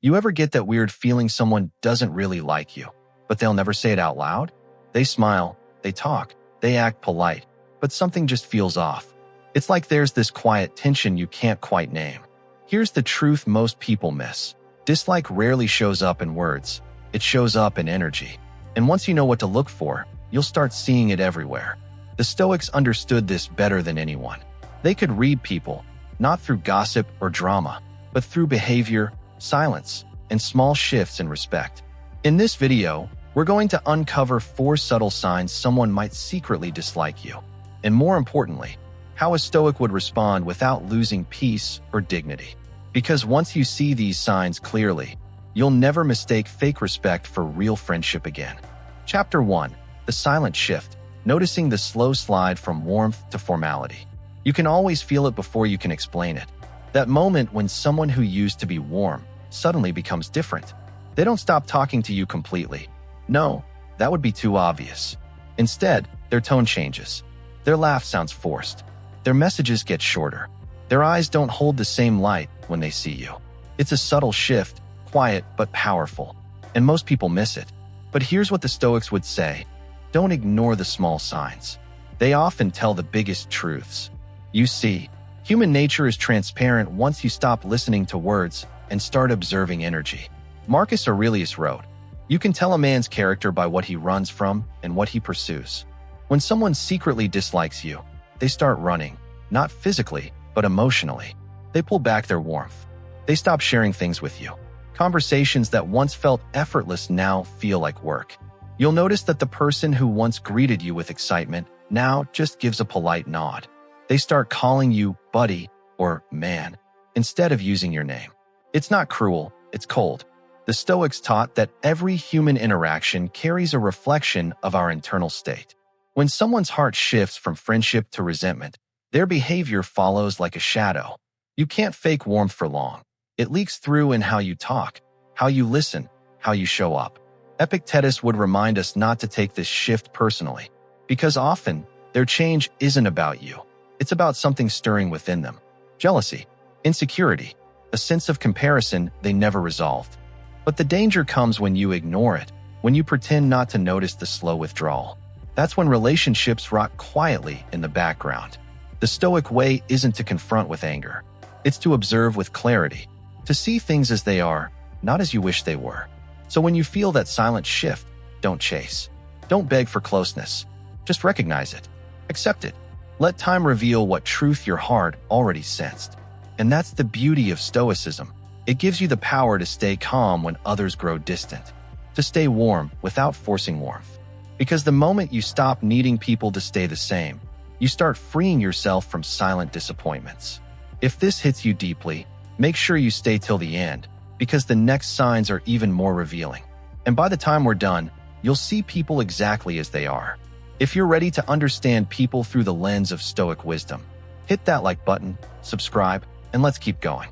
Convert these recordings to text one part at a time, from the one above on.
You ever get that weird feeling someone doesn't really like you, but they'll never say it out loud? They smile, they talk, they act polite, but something just feels off. It's like there's this quiet tension you can't quite name. Here's the truth most people miss. Dislike rarely shows up in words. It shows up in energy. And once you know what to look for, you'll start seeing it everywhere. The Stoics understood this better than anyone. They could read people, not through gossip or drama, but through behavior, silence, and small shifts in respect. In this video, we're going to uncover 4 subtle signs someone might secretly dislike you. And more importantly, how a Stoic would respond without losing peace or dignity. Because once you see these signs clearly, you'll never mistake fake respect for real friendship again. Chapter 1. The Silent Shift. Noticing the slow slide from warmth to formality. You can always feel it before you can explain it. That moment when someone who used to be warm suddenly becomes different. They don't stop talking to you completely. No, that would be too obvious. Instead, their tone changes. Their laugh sounds forced. Their messages get shorter. Their eyes don't hold the same light when they see you. It's a subtle shift, quiet but powerful, and most people miss it. But here's what the Stoics would say. Don't ignore the small signs. They often tell the biggest truths. You see, human nature is transparent once you stop listening to words and start observing energy. Marcus Aurelius wrote, "You can tell a man's character by what he runs from and what he pursues." When someone secretly dislikes you, they start running, not physically, but emotionally. They pull back their warmth. They stop sharing things with you. Conversations that once felt effortless now feel like work. You'll notice that the person who once greeted you with excitement now just gives a polite nod. They start calling you buddy or man instead of using your name. It's not cruel, it's cold. The Stoics taught that every human interaction carries a reflection of our internal state. When someone's heart shifts from friendship to resentment, their behavior follows like a shadow. You can't fake warmth for long. It leaks through in how you talk, how you listen, how you show up. Epictetus would remind us not to take this shift personally, because often their change isn't about you. It's about something stirring within them. Jealousy, insecurity, a sense of comparison they never resolved. But the danger comes when you ignore it, when you pretend not to notice the slow withdrawal. That's when relationships rot quietly in the background. The Stoic way isn't to confront with anger. It's to observe with clarity, to see things as they are, not as you wish they were. So when you feel that silent shift, don't chase. Don't beg for closeness. Just recognize it. Accept it. Let time reveal what truth your heart already sensed. And that's the beauty of Stoicism. It gives you the power to stay calm when others grow distant, to stay warm without forcing warmth. Because the moment you stop needing people to stay the same, you start freeing yourself from silent disappointments. If this hits you deeply, make sure you stay till the end, because the next signs are even more revealing. And by the time we're done, you'll see people exactly as they are. If you're ready to understand people through the lens of Stoic wisdom, hit that like button, subscribe, and let's keep going.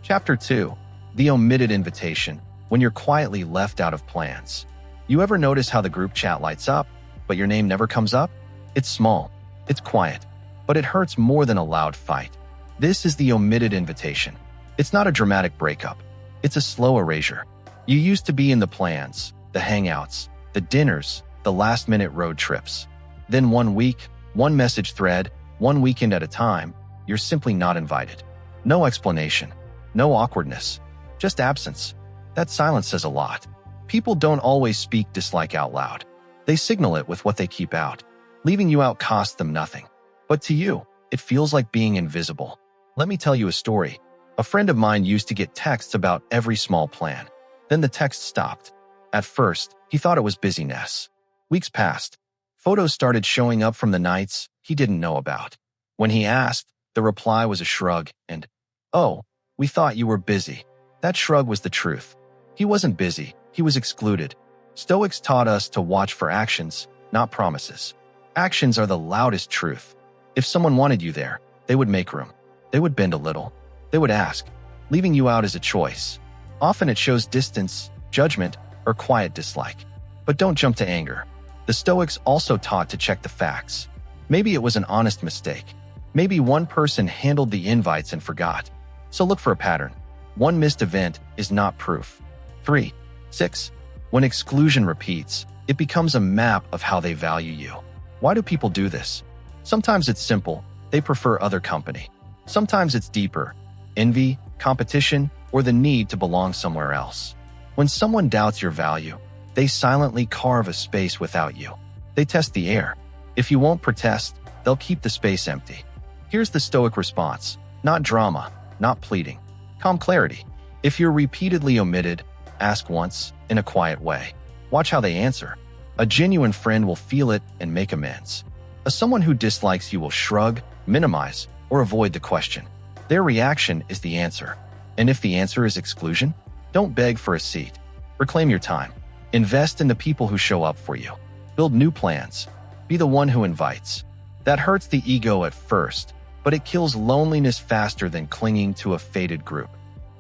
Chapter 2. The Omitted Invitation. When you're quietly left out of plans. You ever notice how the group chat lights up, but your name never comes up? It's small, it's quiet, but it hurts more than a loud fight. This is the omitted invitation. It's not a dramatic breakup. It's a slow erasure. You used to be in the plans, the hangouts, the dinners, the last-minute road trips. Then one week, one message thread, one weekend at a time, you're simply not invited. No explanation, no awkwardness, just absence. That silence says a lot. People don't always speak dislike out loud. They signal it with what they keep out. Leaving you out costs them nothing. But to you, it feels like being invisible. Let me tell you a story. A friend of mine used to get texts about every small plan. Then the text stopped. At first, he thought it was busyness. Weeks passed. Photos started showing up from the nights he didn't know about. When he asked, the reply was a shrug and, "Oh, we thought you were busy." That shrug was the truth. He wasn't busy. He was excluded. Stoics taught us to watch for actions, not promises. Actions are the loudest truth. If someone wanted you there, they would make room. They would bend a little. They would ask. Leaving you out is a choice. Often it shows distance, judgment, or quiet dislike. But don't jump to anger. The Stoics also taught to check the facts. Maybe it was an honest mistake. Maybe one person handled the invites and forgot. So look for a pattern. One missed event is not proof. 3. 6. When exclusion repeats, it becomes a map of how they value you. Why do people do this? Sometimes it's simple, they prefer other company. Sometimes it's deeper, envy, competition, or the need to belong somewhere else. When someone doubts your value, they silently carve a space without you. They test the air. If you won't protest, they'll keep the space empty. Here's the Stoic response. Not drama, not pleading. Calm clarity. If you're repeatedly omitted, ask once, in a quiet way. Watch how they answer. A genuine friend will feel it and make amends. Someone who dislikes you will shrug, minimize, or avoid the question. Their reaction is the answer. And if the answer is exclusion, don't beg for a seat. Reclaim your time. Invest in the people who show up for you. Build new plans. Be the one who invites. That hurts the ego at first, but it kills loneliness faster than clinging to a faded group.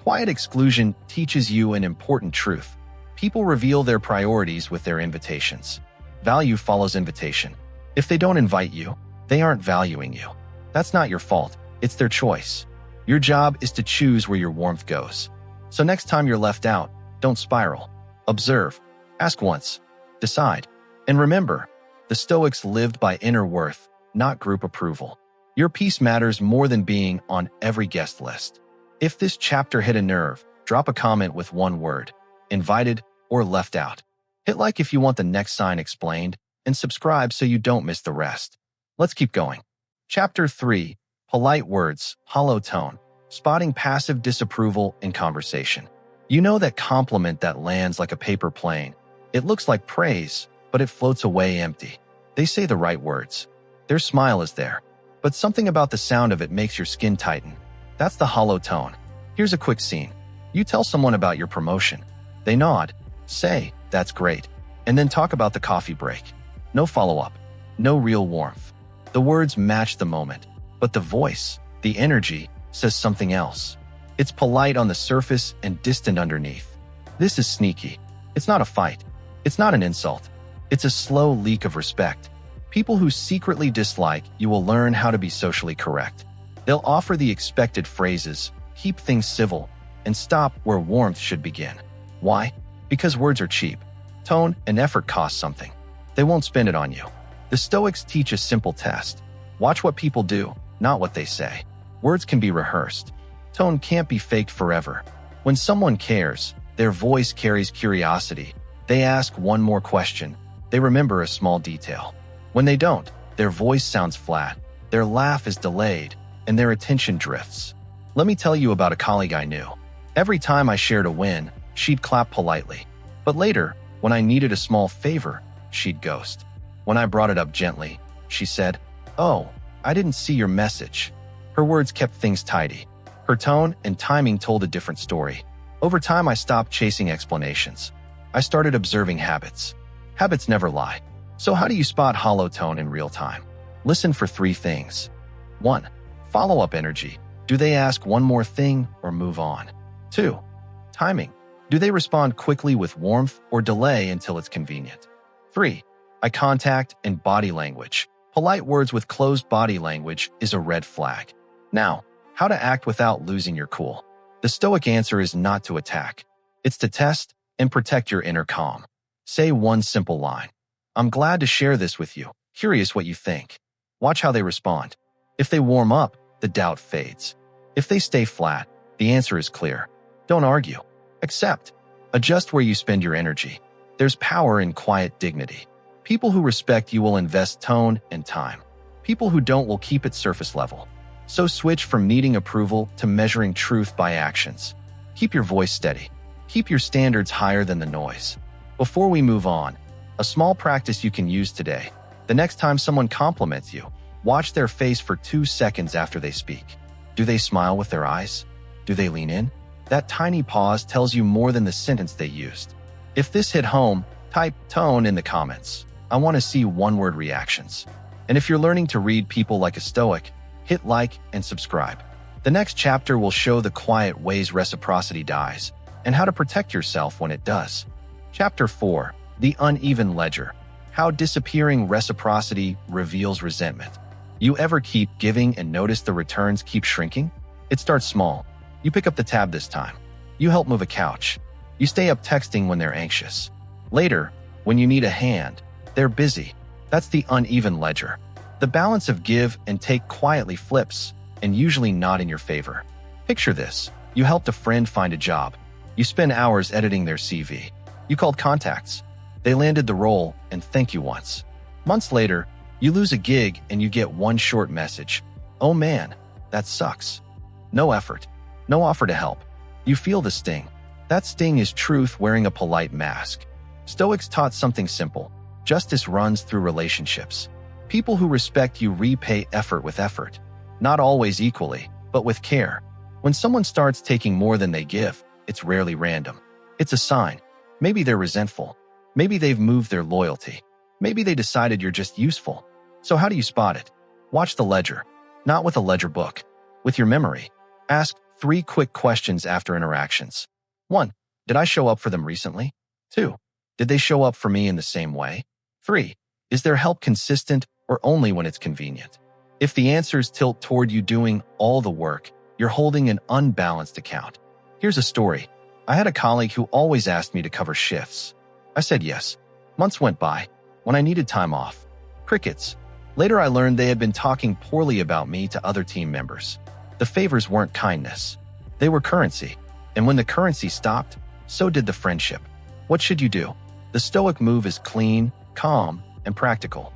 Quiet exclusion teaches you an important truth. People reveal their priorities with their invitations. Value follows invitation. If they don't invite you, they aren't valuing you. That's not your fault. It's their choice. Your job is to choose where your warmth goes. So next time you're left out, don't spiral. Observe. Ask once. Decide. And remember, the Stoics lived by inner worth, not group approval. Your peace matters more than being on every guest list. If this chapter hit a nerve, drop a comment with one word: invited or left out. Hit like if you want the next sign explained, and subscribe so you don't miss the rest. Let's keep going. Chapter 3. Polite words, hollow tone, spotting passive disapproval in conversation. You know that compliment that lands like a paper plane. It looks like praise, but it floats away empty. They say the right words. Their smile is there, but something about the sound of it makes your skin tighten. That's the hollow tone. Here's a quick scene. You tell someone about your promotion. They nod, say, "That's great," and then talk about the coffee break. No follow-up, no real warmth. The words match the moment, but the voice, the energy, says something else. It's polite on the surface and distant underneath. This is sneaky. It's not a fight. It's not an insult. It's a slow leak of respect. People who secretly dislike you will learn how to be socially correct. They'll offer the expected phrases, keep things civil, and stop where warmth should begin. Why? Because words are cheap. Tone and effort cost something. They won't spend it on you. The Stoics teach a simple test. Watch what people do, not what they say. Words can be rehearsed. Tone can't be faked forever. When someone cares, their voice carries curiosity. They ask one more question. They remember a small detail. When they don't, their voice sounds flat, their laugh is delayed, and their attention drifts. Let me tell you about a colleague I knew. Every time I shared a win, she'd clap politely. But later, when I needed a small favor, she'd ghost. When I brought it up gently, she said, "Oh, I didn't see your message." Her words kept things tidy. Her tone and timing told a different story. Over time, I stopped chasing explanations. I started observing habits. Habits never lie. So how do you spot hollow tone in real time? Listen for 3 things. 1. Follow-up energy. Do they ask one more thing or move on? 2. Timing. Do they respond quickly with warmth or delay until it's convenient? 3. Eye contact and body language. Polite words with closed body language is a red flag. Now, how to act without losing your cool. The Stoic answer is not to attack. It's to test and protect your inner calm. Say one simple line. "I'm glad to share this with you. Curious what you think." Watch how they respond. If they warm up, the doubt fades. If they stay flat, the answer is clear. Don't argue. Accept. Adjust where you spend your energy. There's power in quiet dignity. People who respect you will invest tone and time. People who don't will keep it surface level. So switch from needing approval to measuring truth by actions. Keep your voice steady. Keep your standards higher than the noise. Before we move on, a small practice you can use today. The next time someone compliments you, watch their face for 2 seconds after they speak. Do they smile with their eyes? Do they lean in? That tiny pause tells you more than the sentence they used. If this hit home, type tone in the comments. I want to see one-word reactions. And if you're learning to read people like a Stoic, hit like and subscribe. The next chapter will show the quiet ways reciprocity dies and how to protect yourself when it does. Chapter 4. The Uneven Ledger. How disappearing reciprocity reveals resentment. You ever keep giving and notice the returns keep shrinking? It starts small. You pick up the tab this time. You help move a couch. You stay up texting when they're anxious. Later, when you need a hand, they're busy. That's the uneven ledger. The balance of give and take quietly flips, and usually not in your favor. Picture this. You helped a friend find a job. You spend hours editing their CV. You called contacts. They landed the role and thank you once. Months later, you lose a gig and you get one short message. Oh man, that sucks. No effort. No offer to help. You feel the sting. That sting is truth wearing a polite mask. Stoics taught something simple. Justice runs through relationships. People who respect you repay effort with effort. Not always equally, but with care. When someone starts taking more than they give, it's rarely random. It's a sign. Maybe they're resentful. Maybe they've moved their loyalty. Maybe they decided you're just useful. So how do you spot it? Watch the ledger. Not with a ledger book. With your memory. Ask 3 quick questions after interactions. 1. Did I show up for them recently? 2. Did they show up for me in the same way? 3. Is their help consistent or only when it's convenient? If the answers tilt toward you doing all the work, you're holding an unbalanced account. Here's a story. I had a colleague who always asked me to cover shifts. I said yes. Months went by. When I needed time off, crickets. Later I learned they had been talking poorly about me to other team members. The favors weren't kindness. They were currency. And when the currency stopped, so did the friendship. What should you do? The Stoic move is clean, calm, and practical.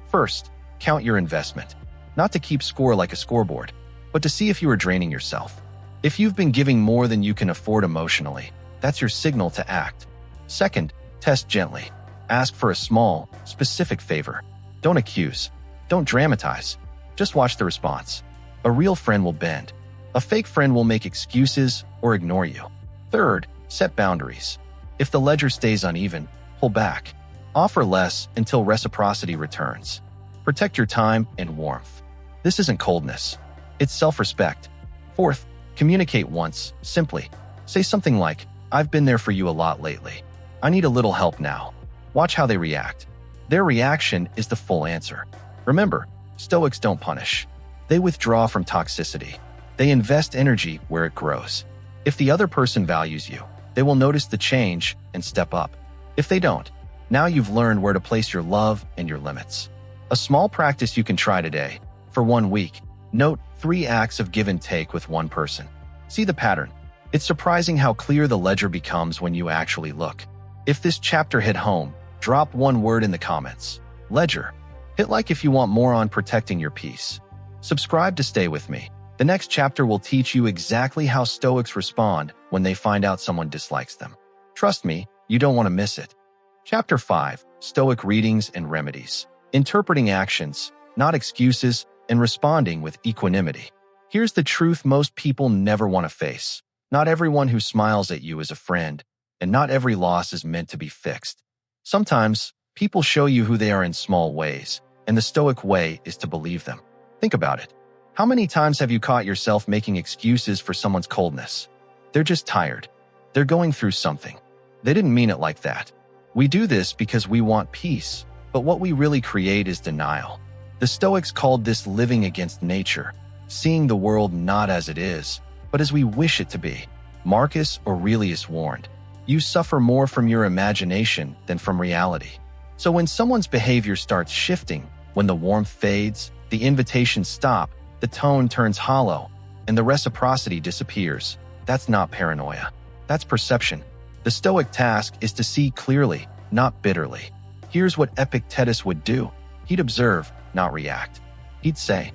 First, count your investment. Not to keep score like a scoreboard, but to see if you are draining yourself. If you've been giving more than you can afford emotionally, that's your signal to act. Second, test gently. Ask for a small, specific favor. Don't accuse. Don't dramatize. Just watch the response. A real friend will bend. A fake friend will make excuses or ignore you. Third, set boundaries. If the ledger stays uneven, pull back. Offer less until reciprocity returns. Protect your time and warmth. This isn't coldness. It's self-respect. Fourth, communicate once, simply. Say something like, I've been there for you a lot lately. I need a little help now. Watch how they react. Their reaction is the full answer. Remember, Stoics don't punish. They withdraw from toxicity. They invest energy where it grows. If the other person values you, they will notice the change and step up. If they don't, now you've learned where to place your love and your limits. A small practice you can try today. For 1 week, note 3 acts of give and take with one person. See the pattern. It's surprising how clear the ledger becomes when you actually look. If this chapter hit home, drop 1 word in the comments. Ledger. Hit like if you want more on protecting your peace. Subscribe to stay with me. The next chapter will teach you exactly how Stoics respond when they find out someone dislikes them. Trust me, you don't want to miss it. Chapter 5. Stoic Readings and Remedies. Interpreting actions, not excuses, and responding with equanimity. Here's the truth most people never want to face. Not everyone who smiles at you is a friend, and not every loss is meant to be fixed. Sometimes, people show you who they are in small ways, and the Stoic way is to believe them. Think about it. How many times have you caught yourself making excuses for someone's coldness? They're just tired. They're going through something. They didn't mean it like that. We do this because we want peace, but what we really create is denial. The Stoics called this living against nature, seeing the world not as it is, but as we wish it to be. Marcus Aurelius warned, you suffer more from your imagination than from reality. So when someone's behavior starts shifting, when the warmth fades, the invitations stop, the tone turns hollow, and the reciprocity disappears, that's not paranoia. That's perception. The Stoic task is to see clearly, not bitterly. Here's what Epictetus would do. He'd observe, not react. He'd say,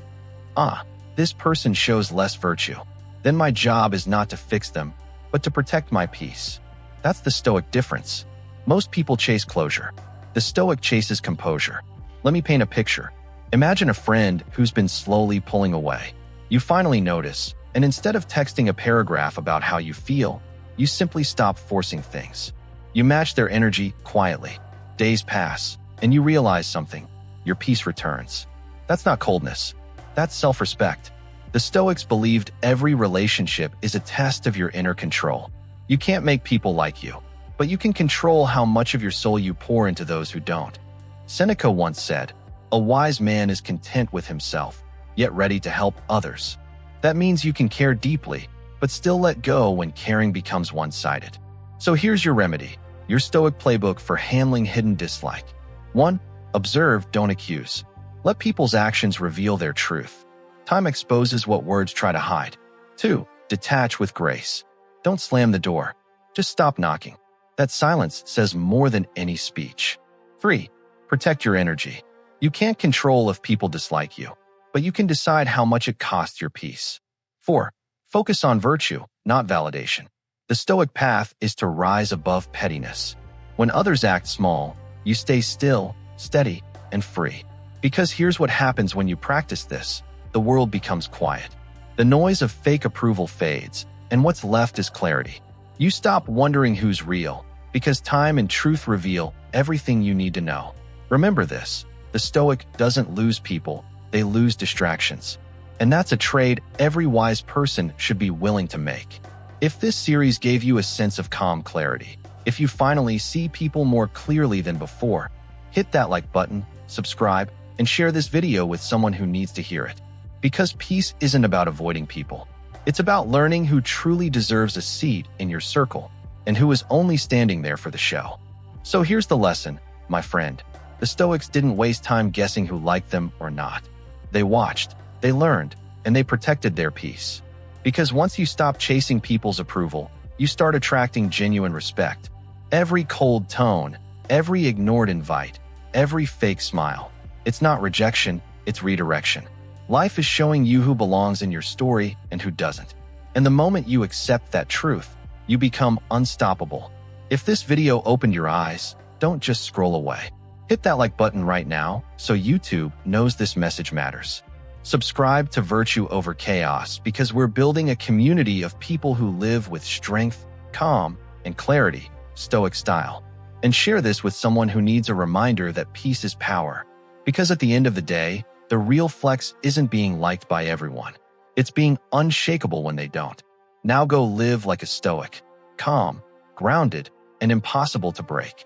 this person shows less virtue. Then my job is not to fix them, but to protect my peace. That's the Stoic difference. Most people chase closure. The Stoic chases composure. Let me paint a picture. Imagine a friend who's been slowly pulling away. You finally notice, and instead of texting a paragraph about how you feel, you simply stop forcing things. You match their energy quietly. Days pass, and you realize something. Your peace returns. That's not coldness. That's self-respect. The Stoics believed every relationship is a test of your inner control. You can't make people like you, but you can control how much of your soul you pour into those who don't. Seneca once said, a wise man is content with himself, yet ready to help others. That means you can care deeply, but still let go when caring becomes one-sided. So here's your remedy, your Stoic playbook for handling hidden dislike. 1. Observe, don't accuse. Let people's actions reveal their truth. Time exposes what words try to hide. 2. Detach with grace. Don't slam the door. Just stop knocking. That silence says more than any speech. 3. Protect your energy. You can't control if people dislike you, but you can decide how much it costs your peace. 4. Focus on virtue, not validation. The Stoic path is to rise above pettiness. When others act small, you stay still, steady, and free. Because here's what happens when you practice this: the world becomes quiet. The noise of fake approval fades, and what's left is clarity. You stop wondering who's real, because time and truth reveal everything you need to know. Remember this: the Stoic doesn't lose people, they lose distractions. And that's a trade every wise person should be willing to make. If this series gave you a sense of calm clarity, if you finally see people more clearly than before, hit that like button, subscribe, and share this video with someone who needs to hear it. Because peace isn't about avoiding people. It's about learning who truly deserves a seat in your circle and who is only standing there for the show. So here's the lesson, my friend. The Stoics didn't waste time guessing who liked them or not. They watched, they learned, and they protected their peace. Because once you stop chasing people's approval, you start attracting genuine respect. Every cold tone, every ignored invite, every fake smile. It's not rejection, it's redirection. Life is showing you who belongs in your story and who doesn't. And the moment you accept that truth, you become unstoppable. If this video opened your eyes, don't just scroll away. Hit that like button right now so YouTube knows this message matters. Subscribe to Virtue Over Chaos because we're building a community of people who live with strength, calm, and clarity, Stoic style. And share this with someone who needs a reminder that peace is power. Because at the end of the day, the real flex isn't being liked by everyone. It's being unshakable when they don't. Now go live like a Stoic, calm, grounded, and impossible to break.